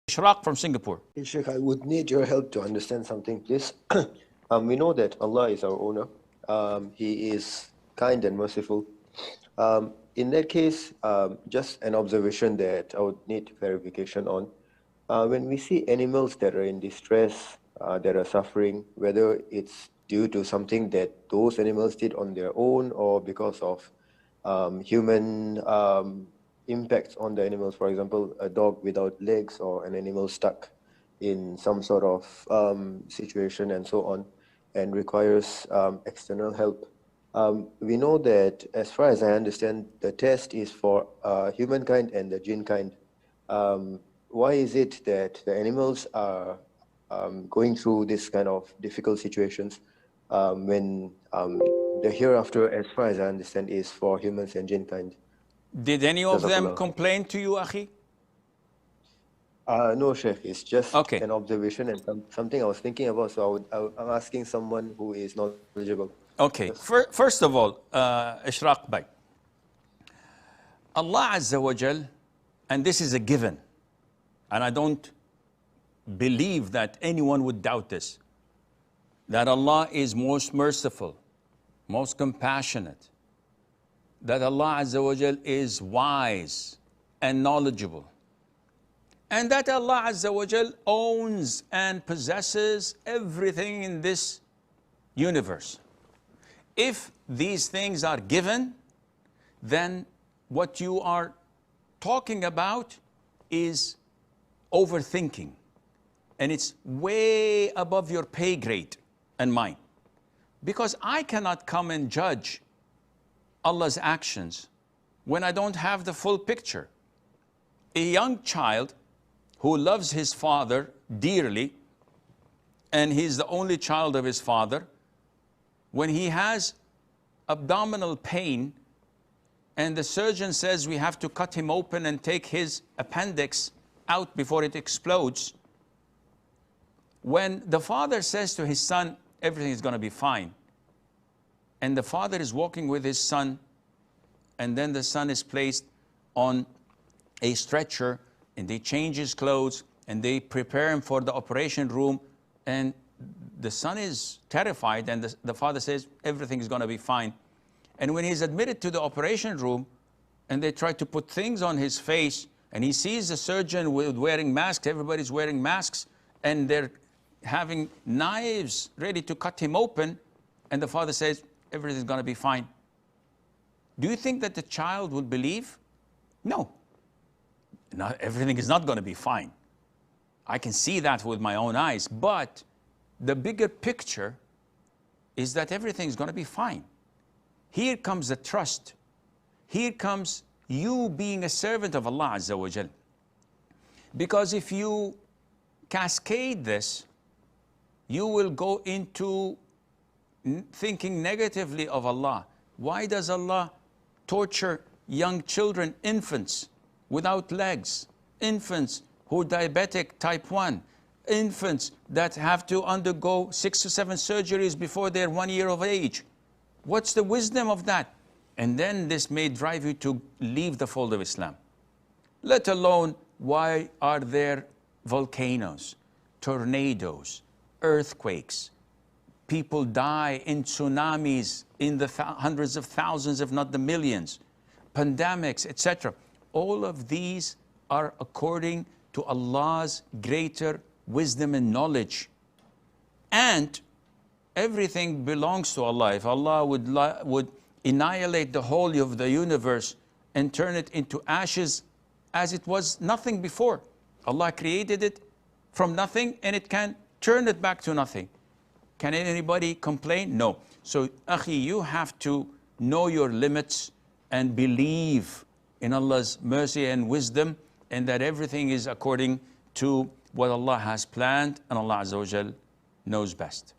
Ishraq from Singapore. Hey, Sheikh, I would need your help to understand something, please. We know that Allah is our owner. He is kind and merciful. In that case, just an observation that I would need clarification on. When we see animals that are in distress, that are suffering, whether it's due to something that those animals did on their own or because of human impacts on the animals, for example, a dog without legs or an animal stuck in some sort of situation and so on, and requires external help. We know that, as far as I understand, the test is for humankind and the jinn kind. Why is it that the animals are going through this kind of difficult situations when the hereafter, as far as I understand, is for humans and jinn kind? Did any of them complain to you, Akhi? No, Sheikh. It's just Okay. an observation and something I was thinking about. So I'm asking someone who is knowledgeable. Okay. Yes. First of all, Ishraq Bhai, Allah Azza wa Jal, and this is a given, and I don't believe that anyone would doubt this, that Allah is most merciful, most compassionate, that Allah Azza wa Jal is wise and knowledgeable, and that Allah Azza wa Jal owns and possesses everything in this universe. If these things are given, then what you are talking about is overthinking, and it's way above your pay grade and mine, because I cannot come and judge Allah's actions when I don't have the full picture. A young child who loves his father dearly, and he's the only child of his father, when he has abdominal pain and the surgeon says we have to cut him open and take his appendix out before it explodes, when the father says to his son, everything is going to be fine, and the father is walking with his son, and then the son is placed on a stretcher, and they change his clothes, and they prepare him for the operation room, and the son is terrified, and the father says, everything is going to be fine. And when he's admitted to the operation room, and they try to put things on his face, and he sees the surgeon wearing masks, everybody's wearing masks, and they're having knives ready to cut him open, and the father says, everything's going to be fine. Do you think that the child will believe? No. Everything is not going to be fine. I can see that with my own eyes, but the bigger picture is that everything is going to be fine. Here comes the trust. Here comes you being a servant of Allah Azza wa Jal. Because if you cascade this, you will go into thinking negatively of Allah. Why does Allah torture young children, infants without legs, infants who are diabetic type 1, infants that have to undergo 6 to 7 surgeries before they're 1 year of age? What's the wisdom of that? And then this may drive you to leave the fold of Islam. Let alone, why are there volcanoes, tornadoes, earthquakes? People die in tsunamis in the hundreds of thousands, if not the millions, pandemics, etc. All of these are according to Allah's greater wisdom and knowledge. And everything belongs to Allah. If Allah would annihilate the whole of the universe and turn it into ashes as it was nothing before, Allah created it from nothing, and it can turn it back to nothing. Can anybody complain? No. So, Akhi, you have to know your limits and believe in Allah's mercy and wisdom, and that everything is according to what Allah has planned, and Allah Azza wa Jal knows best.